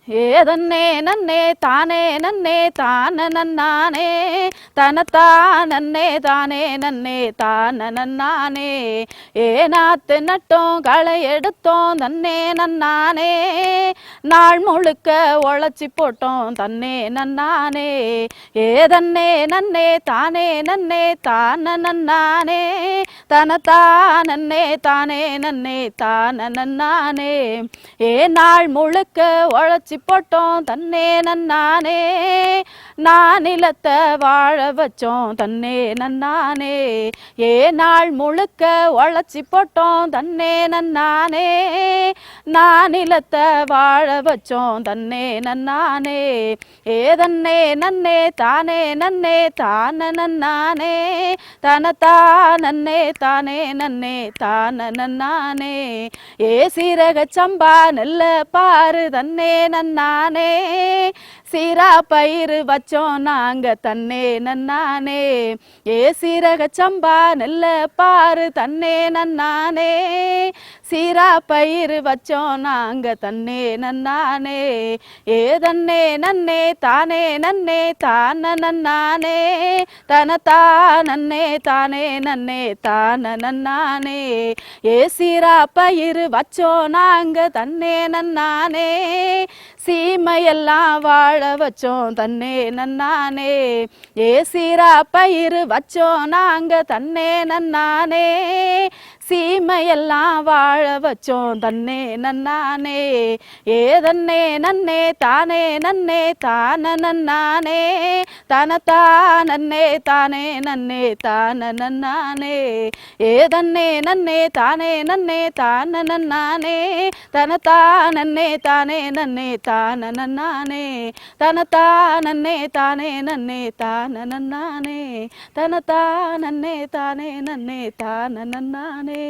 ஏதன்னே நன்னே தானே நன்னே தான நன்னானே தனத்தானே தானே நன்னே தான நன்னானே ஏனாத்து நட்டோம் களை எடுத்தோம் தன்னே நன்னானே நாள் முழுக்க உழைச்சி போட்டோம் தன்னே நன்னானே ஏதன்னே நன்னே தானே நன்னே தான நன்னானே தனத்தானே தானே நன்னே தான நன்னானே நாள் முழுக்க உழைச்சி போட்டோம் தன்னே நன்னானே நானிலத்தை வாழ வச்சோம் தன்னே நன்னானே நாள் முழுக்க உழைச்சி போட்டோம் தன்னே நன்னானே நானிலத்தை வாழ வச்சோம் தன்னே நன்னானே ஏதன்னே நன்னே தானே நன்னே தான நன்னானே தனத்தானே தானே நன்னே தான நன்னானே சீரக சம்பா நெல்ல பாரு தன்னே நன்னானே சீரா பயிறு வச்சோம் நாங்க தன்னே நன்னானே சீரக சம்பா நெல்ல பாரு தன்னே நன்னானே சீரா பயிறு வச்சோம் நாங்க தன்னே நன்னானே ஏதன்னே நன்னே தானே நன்னே தான நன்னானே தனத்தானே தானே நன்னே தான நன்னானே சீரா பயிறு வச்சோம் நாங்க தன்னே நன்னானே சீமையெல்லாம் வாழ வச்சோம் தன்னே நன்னானே சீரா பயிறு வச்சோம் நாங்க தன்னே நன்னானே சீமையெல்லாம் வாழ வச்சோம் தன்னே நன்னானே ஏதன்னே நன்னே தானே நன்னே தான நன்னானே தனத்தானே தானே நன்னே தான நன்னானே ஏதன்னே நன்னே தானே நன்னே தான நன்னானே தனத்தானே தானே நன்னே தான நன்னானே தனத்தானே தானே நன்னே தான நன்னானே தனத்தானே தானே நன்னே தான நன்னானே